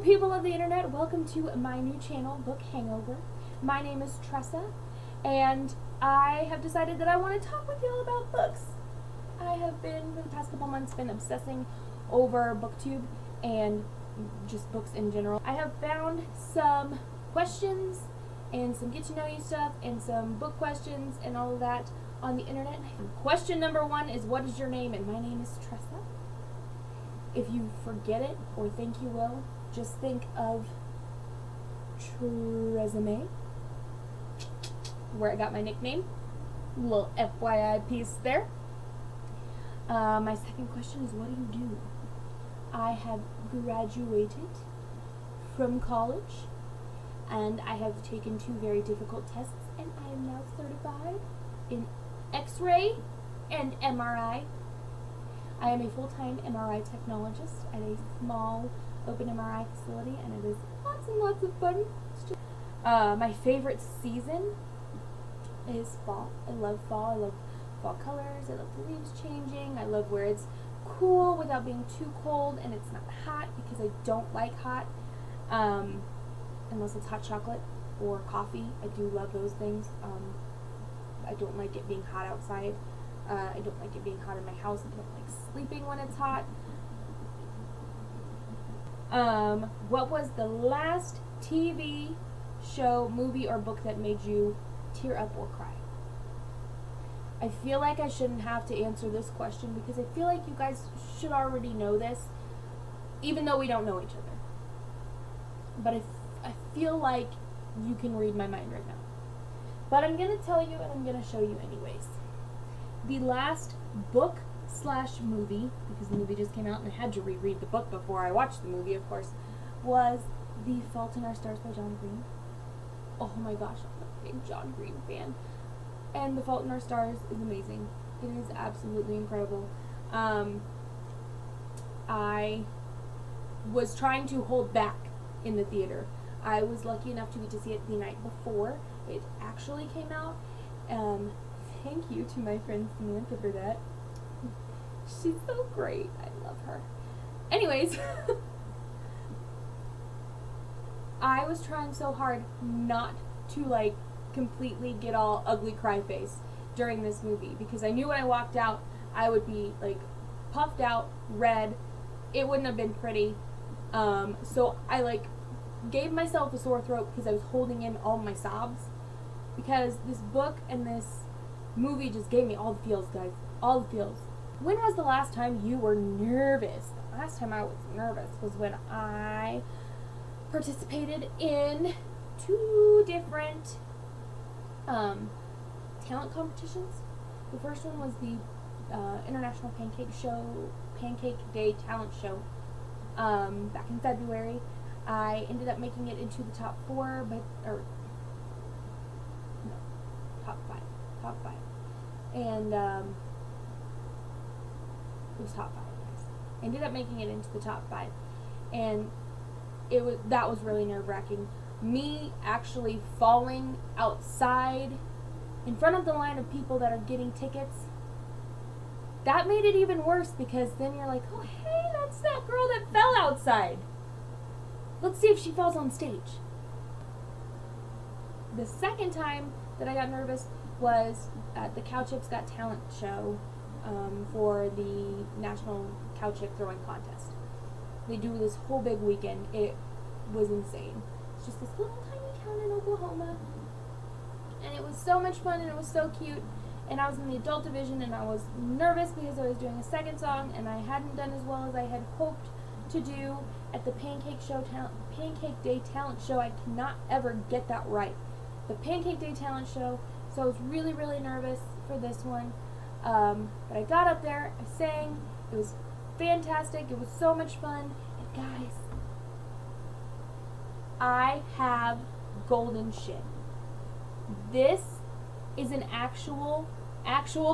people of the internet, welcome to my new channel, Book Hangover. My name is Tressa, and I have decided that I want to talk with you all about books. I have been, for the past couple months, been obsessing over BookTube and just books in general. I have found some questions and some get-to-know-you stuff and some book questions and all of that on the internet. Question number one is, what is your name? And my name is Tressa. If you forget it or think you will, just think of Tresemme, where I got my nickname. Little FYI piece there. My second question is, what do you do? I have graduated from college, and I have taken 2 very difficult tests, and I am now certified in X-ray and MRI. I am a full-time MRI technologist at a small open MRI facility, and it is lots and lots of fun. My favorite season is fall. I love fall. I love fall colors. I love the leaves changing. I love where it's cool without being too cold, and it's not hot because I don't like hot, unless it's hot chocolate or coffee. I do love those things. I don't like it being hot outside. I don't like it being hot in my house. I don't like sleeping when it's hot. What was the last TV show, movie, or book that made you tear up or cry? I feel like I shouldn't have to answer this question because I feel like you guys should already know this, even though we don't know each other. But I feel like you can read my mind right now. But I'm going to tell you, and I'm going to show you anyways. The last book/movie, because the movie just came out and I had to reread the book before I watched the movie, of course, was The Fault in Our Stars by John Green. Oh my gosh, I'm a big John Green fan. And The Fault in Our Stars is amazing. It is absolutely incredible. I was trying to hold back in the theater. I was lucky enough to get to see it the night before it actually came out. Thank you to my friend Samantha for that. She's so great. I love her. Anyways, I was trying so hard not to completely get all ugly cry face during this movie because I knew when I walked out I would be puffed out, red. It wouldn't have been pretty. So I gave myself a sore throat because I was holding in all my sobs, because this book and this movie just gave me all the feels, guys. All the feels. When was the last time you were nervous? The last time I was nervous was when I participated in 2 different talent competitions. The first one was the International Pancake Day Talent Show back in February. I ended up making it into the top 4, top 5. And it was top 5, guys. Ended up making it into the top 5, and that was really nerve-wracking. Me actually falling outside in front of the line of people that are getting tickets, that made it even worse, because then you're like, oh hey, that's that girl that fell outside. Let's see if she falls on stage. The second time that I got nervous was at the Cow Chips Got Talent show for the National Cow Chip Throwing Contest. They do this whole big weekend. It was insane. It's just this little tiny town in Oklahoma, and it was so much fun, and it was so cute. And I was in the adult division, and I was nervous because I was doing a second song, and I hadn't done as well as I had hoped to do at the Pancake Day Talent Show. I cannot ever get that right. The Pancake Day Talent Show. So I was really, really nervous for this one. But I got up there, I sang, it was fantastic, it was so much fun. And guys, I have golden shit. This is an actual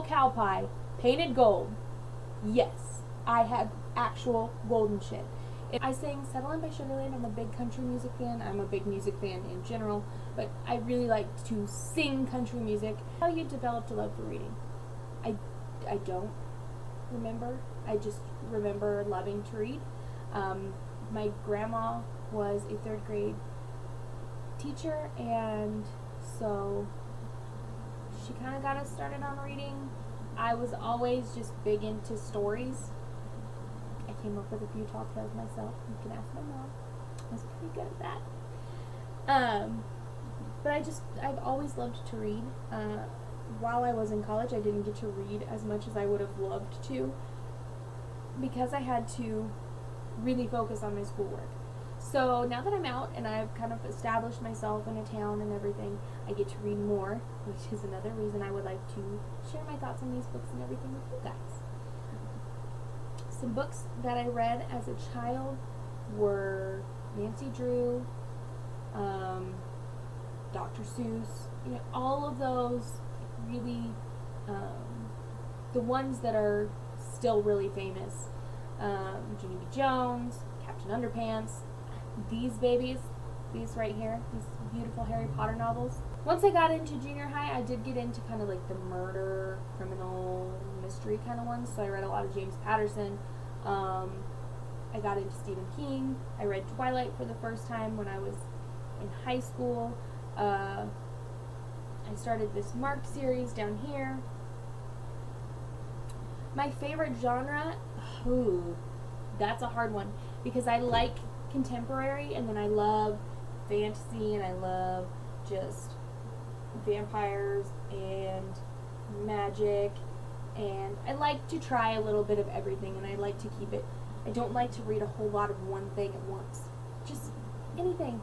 cow pie, painted gold. Yes, I have actual golden shit. I sang Settle In by Sugarland. I'm a big country music fan. I'm a big music fan in general, but I really like to sing country music. How you developed a love for reading? I don't remember. I just remember loving to read. My grandma was a 3rd grade teacher, and so she kind of got us started on reading. I was always just big into stories. I came up with a few tall tales myself. You can ask my mom. I was pretty good at that. But I've always loved to read. While I was in college, I didn't get to read as much as I would have loved to because I had to really focus on my schoolwork. So now that I'm out and I've kind of established myself in a town and everything, I get to read more, which is another reason I would like to share my thoughts on these books and everything with you guys. Some books that I read as a child were Nancy Drew, Dr. Seuss, all of those really, the ones that are still really famous, Junie B. Jones, Captain Underpants, these babies, these right here, these beautiful Harry Potter novels. Once I got into junior high, I did get into kind of like the murder, criminal, mystery kind of ones, so I read a lot of James Patterson. I got into Stephen King. I read Twilight for the first time when I was in high school. I started this Marked series down here. My favorite genre, that's a hard one because I like contemporary and then I love fantasy and I love just vampires and magic, and I like to try a little bit of everything, and I like to keep it. I don't like to read a whole lot of one thing at once. Just anything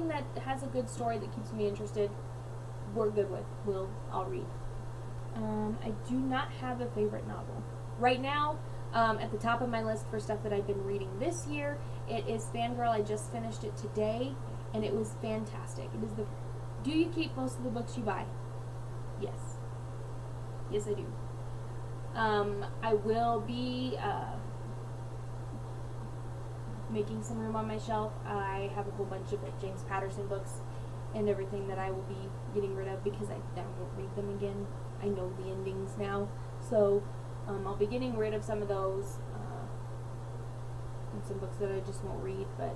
that has a good story that keeps me interested, we're good with. I'll read. I do not have a favorite novel. Right now, at the top of my list for stuff that I've been reading this year, it is Fangirl. I just finished it today, and it was fantastic. It is do you keep most of the books you buy? Yes. Yes, I do. I will be making some room on my shelf. I have a whole bunch of James Patterson books and everything that I will be getting rid of because I won't read them again. I know the endings now. So I'll be getting rid of some of those and some books that I just won't read, but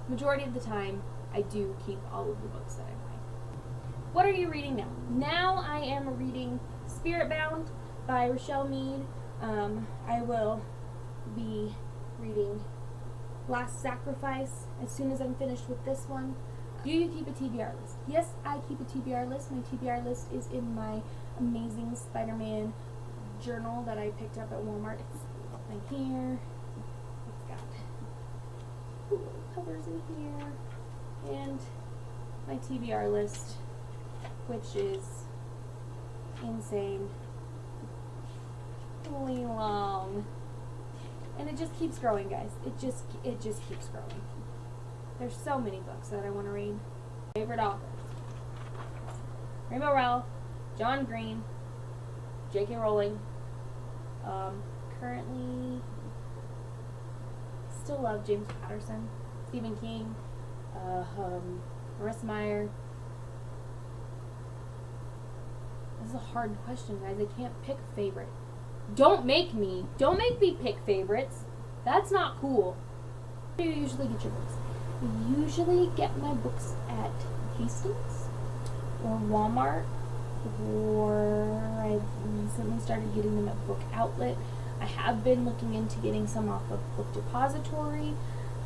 majority of the time I do keep all of the books that I buy. What are you reading now? Now I am reading Spiritbound by Rochelle Mead. I will be reading Last Sacrifice as soon as I'm finished with this one. Do you keep a TBR list? Yes, I keep a TBR list. My TBR list is in my Amazing Spider-Man journal that I picked up at Walmart. It's right here. It's got little covers in here. And my TBR list, which is insanely long. And it just keeps growing, guys. It just keeps growing. There's so many books that I want to read. Favorite authors: Rainbow Rowell, John Green, J.K. Rowling. Currently, still love James Patterson, Stephen King, Marissa Meyer. This is a hard question, guys. I can't pick a favorite. Don't make me pick favorites. That's not cool. Where do you usually get your books? I usually get my books at Hastings or Walmart, or I've recently started getting them at Book Outlet. I have been looking into getting some off of Book Depository,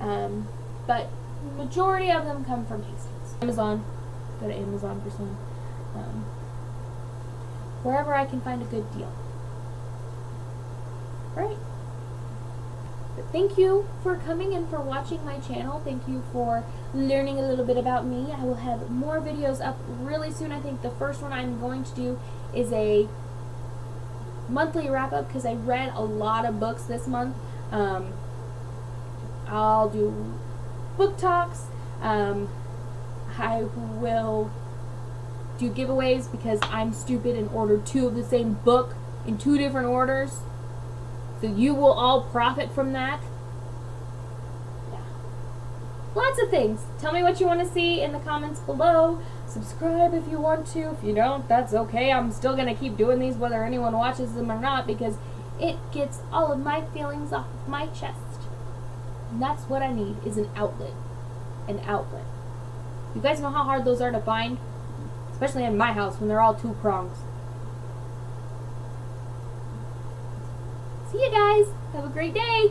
but majority of them come from Hastings. Amazon. Go to Amazon for some. Wherever I can find a good deal. Right. But thank you for coming and for watching my channel. Thank you for learning a little bit about me. I will have more videos up really soon. I think the first one I'm going to do is a monthly wrap-up because I read a lot of books this month. I'll do book talks. I will do giveaways because I'm stupid and ordered 2 of the same book in 2 different orders. So you will all profit from that. Yeah. Lots of things. Tell me what you want to see in the comments below. Subscribe if you want to. If you don't, that's okay. I'm still going to keep doing these whether anyone watches them or not because it gets all of my feelings off of my chest. And that's what I need, is an outlet. An outlet. You guys know how hard those are to find? Especially in my house when they're all 2 prongs. See you guys. Have a great day.